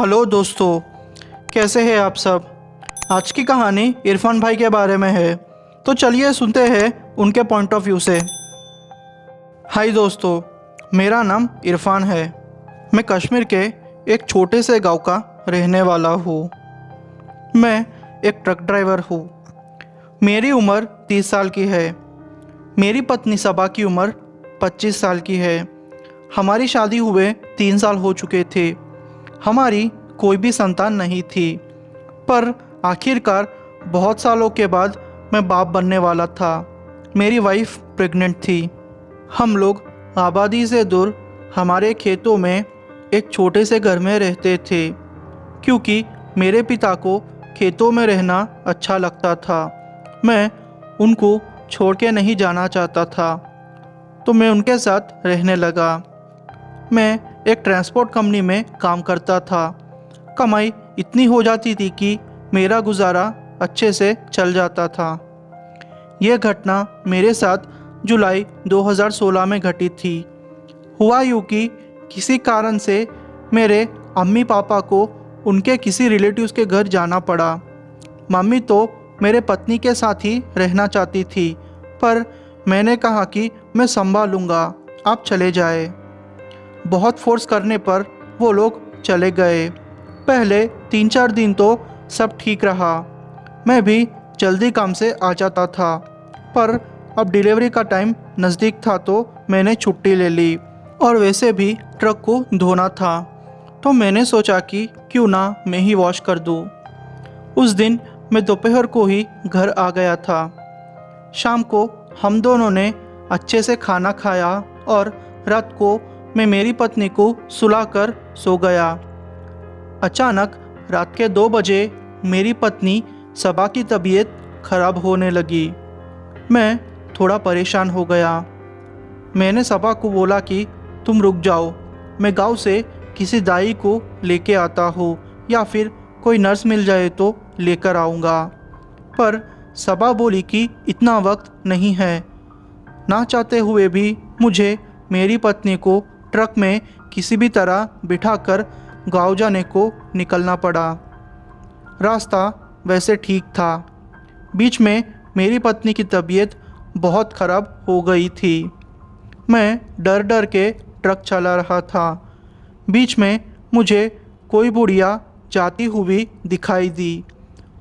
Hello दोस्तों, कैसे हैं आप सब। आज की कहानी इरफान भाई के बारे में है, तो चलिए सुनते हैं उनके पॉइंट ऑफ व्यू से। हाय दोस्तों, मेरा नाम इरफान है। मैं कश्मीर के एक छोटे से गांव का रहने वाला हूँ। मैं एक ट्रक ड्राइवर हूँ। मेरी उम्र 30 साल की है। मेरी पत्नी सबा की उम्र 25 साल की है। हमारी शादी हुए 3 साल हो चुके थे। हमारी कोई भी संतान नहीं थी, पर आखिरकार बहुत सालों के बाद मैं बाप बनने वाला था। मेरी वाइफ प्रेग्नेंट थी। हम लोग आबादी से दूर हमारे खेतों में एक छोटे से घर में रहते थे, क्योंकि मेरे पिता को खेतों में रहना अच्छा लगता था। मैं उनको छोड़ के नहीं जाना चाहता था, तो मैं उनके साथ रहने लगा। मैं एक ट्रांसपोर्ट कंपनी में काम करता था। कमाई इतनी हो जाती थी कि मेरा गुजारा अच्छे से चल जाता था। यह घटना मेरे साथ जुलाई 2016 में घटी थी। हुआ यूँ कि किसी कारण से मेरे अम्मी पापा को उनके किसी रिलेटिव्स के घर जाना पड़ा। मम्मी तो मेरे पत्नी के साथ ही रहना चाहती थी, पर मैंने कहा कि मैं संभालूंगा, आप चले जाए। बहुत फोर्स करने पर वो लोग चले गए। पहले 3-4 दिन तो सब ठीक रहा। मैं भी जल्दी काम से आ जाता था, पर अब डिलीवरी का टाइम नज़दीक था तो मैंने छुट्टी ले ली। और वैसे भी ट्रक को धोना था, तो मैंने सोचा कि क्यों ना मैं ही वॉश कर दूँ। उस दिन मैं दोपहर को ही घर आ गया था। शाम को हम दोनों ने अच्छे से खाना खाया और रात को मैं मेरी पत्नी को सुलाकर सो गया। अचानक रात के 2 बजे मेरी पत्नी सबा की तबीयत खराब होने लगी। मैं थोड़ा परेशान हो गया। मैंने सबा को बोला कि तुम रुक जाओ, मैं गांव से किसी दाई को लेके आता हूँ, या फिर कोई नर्स मिल जाए तो लेकर आऊँगा। पर सबा बोली कि इतना वक्त नहीं है। ना चाहते हुए भी मुझे मेरी पत्नी को ट्रक में किसी भी तरह बिठाकर गांव जाने को निकलना पड़ा। रास्ता वैसे ठीक था। बीच में मेरी पत्नी की तबीयत बहुत ख़राब हो गई थी। मैं डर डर के ट्रक चला रहा था। बीच में मुझे कोई बुढ़िया जाती हुई दिखाई दी।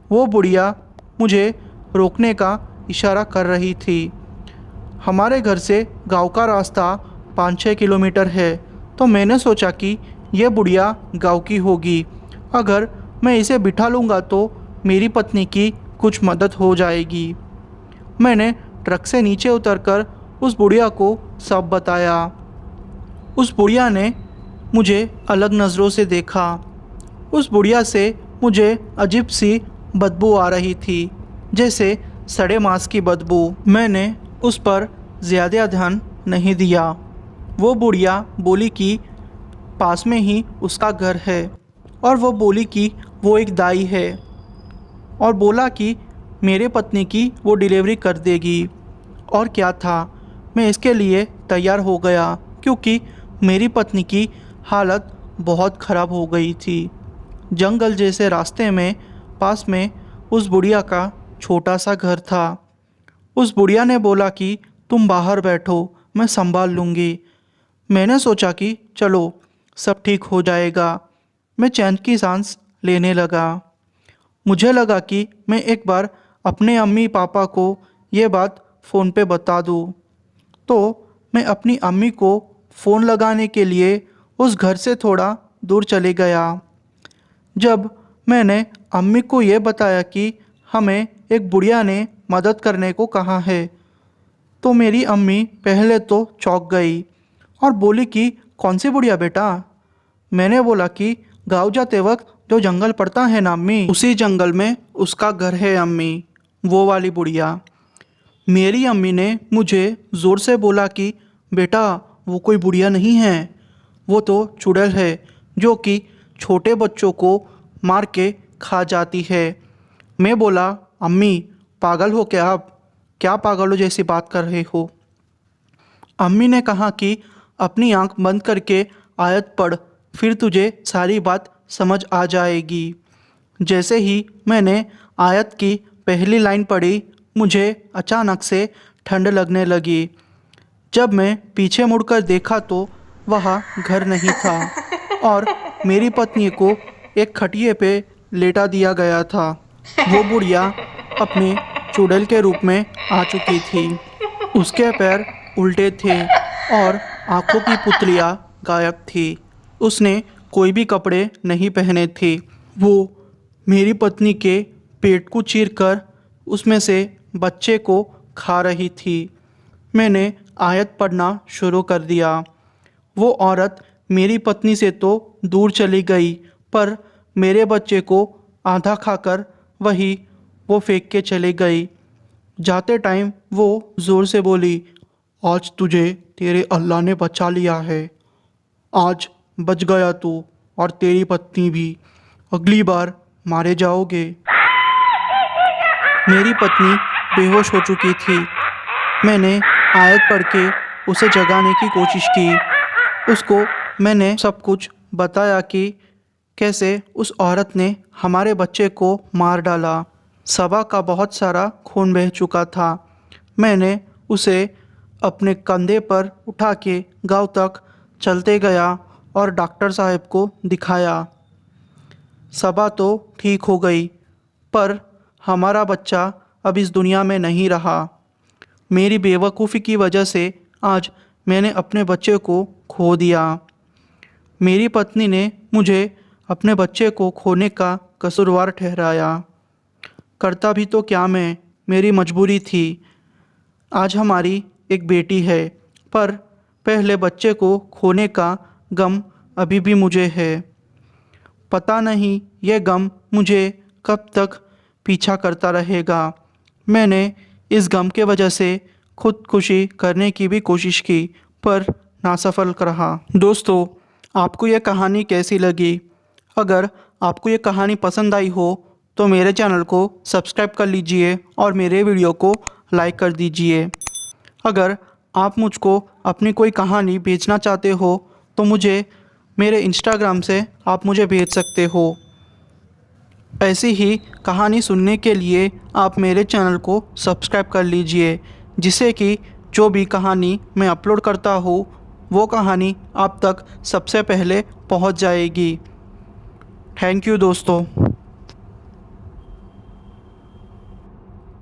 वो बुढ़िया मुझे रोकने का इशारा कर रही थी। हमारे घर से गांव का रास्ता 5-6 किलोमीटर है, तो मैंने सोचा कि यह बुढ़िया गांव की होगी। अगर मैं इसे बिठा लूँगा तो मेरी पत्नी की कुछ मदद हो जाएगी। मैंने ट्रक से नीचे उतरकर उस बुढ़िया को सब बताया। उस बुढ़िया ने मुझे अलग नज़रों से देखा। उस बुढ़िया से मुझे अजीब सी बदबू आ रही थी, जैसे सड़े मांस की बदबू। मैंने उस पर ज़्यादा ध्यान नहीं दिया। वो बुढ़िया बोली कि पास में ही उसका घर है, और वो बोली कि वो एक दाई है, और बोला कि मेरे पत्नी की वो डिलीवरी कर देगी। और क्या था, मैं इसके लिए तैयार हो गया, क्योंकि मेरी पत्नी की हालत बहुत ख़राब हो गई थी। जंगल जैसे रास्ते में पास में उस बुढ़िया का छोटा सा घर था। उस बुढ़िया ने बोला कि तुम बाहर बैठो, मैं संभाल लूँगी। मैंने सोचा कि चलो सब ठीक हो जाएगा। मैं चैन की सांस लेने लगा। मुझे लगा कि मैं एक बार अपने अम्मी पापा को ये बात फ़ोन पे बता दूँ। तो मैं अपनी अम्मी को फ़ोन लगाने के लिए उस घर से थोड़ा दूर चले गया। जब मैंने अम्मी को ये बताया कि हमें एक बुढ़िया ने मदद करने को कहा है, तो मेरी अम्मी पहले तो चौंक गई और बोली कि कौन सी बुढ़िया बेटा। मैंने बोला कि गाँव जाते वक्त जो जंगल पड़ता है ना अम्मी, उसी जंगल में उसका घर है अम्मी, वो वाली बुढ़िया। मेरी अम्मी ने मुझे ज़ोर से बोला कि बेटा वो कोई बुढ़िया नहीं है, वो तो चुड़ैल है जो कि छोटे बच्चों को मार के खा जाती है। मैं बोला अम्मी पागल हो क्या आप, क्या पागलों जैसी बात कर रहे हो। अम्मी ने कहा कि अपनी आंख बंद करके आयत पढ़, फिर तुझे सारी बात समझ आ जाएगी। जैसे ही मैंने आयत की पहली लाइन पढ़ी, मुझे अचानक से ठंड लगने लगी। जब मैं पीछे मुड़कर देखा तो वहाँ घर नहीं था और मेरी पत्नी को एक खटिए पे लेटा दिया गया था। वो बुढ़िया अपने चुड़ैल के रूप में आ चुकी थी। उसके पैर उल्टे थे और आंखों की पुतलियाँ गायब थी। उसने कोई भी कपड़े नहीं पहने थे। वो मेरी पत्नी के पेट को चीरकर उसमें से बच्चे को खा रही थी। मैंने आयत पढ़ना शुरू कर दिया। वो औरत मेरी पत्नी से तो दूर चली गई, पर मेरे बच्चे को आधा खाकर वो फेंक के चली गई। जाते टाइम वो ज़ोर से बोली, आज तुझे तेरे अल्लाह ने बचा लिया है। आज बच गया तू और तेरी पत्नी भी। अगली बार मारे जाओगे। मेरी पत्नी बेहोश हो चुकी थी। मैंने आयत पढ़ के उसे जगाने की कोशिश की। उसको मैंने सब कुछ बताया कि कैसे उस औरत ने हमारे बच्चे को मार डाला। सबा का बहुत सारा खून बह चुका था। मैंने उसे अपने कंधे पर उठा के गांव तक चलते गया और डॉक्टर साहब को दिखाया। सबा तो ठीक हो गई, पर हमारा बच्चा अब इस दुनिया में नहीं रहा। मेरी बेवकूफ़ी की वजह से आज मैंने अपने बच्चे को खो दिया। मेरी पत्नी ने मुझे अपने बच्चे को खोने का कसूरवार ठहराया। करता भी तो क्या मैं, मेरी मजबूरी थी। आज हमारी एक बेटी है, पर पहले बच्चे को खोने का गम अभी भी मुझे है। पता नहीं यह गम मुझे कब तक पीछा करता रहेगा। मैंने इस गम के वजह से खुदकुशी करने की भी कोशिश की, पर नासफल रहा। दोस्तों, आपको यह कहानी कैसी लगी? अगर आपको ये कहानी पसंद आई हो तो मेरे चैनल को सब्सक्राइब कर लीजिए और मेरे वीडियो को लाइक कर दीजिए। अगर आप मुझको अपनी कोई कहानी भेजना चाहते हो तो मुझे मेरे इंस्टाग्राम से आप मुझे भेज सकते हो। ऐसी ही कहानी सुनने के लिए आप मेरे चैनल को सब्सक्राइब कर लीजिए, जिससे कि जो भी कहानी मैं अपलोड करता हूँ वो कहानी आप तक सबसे पहले पहुँच जाएगी। थैंक यू दोस्तों।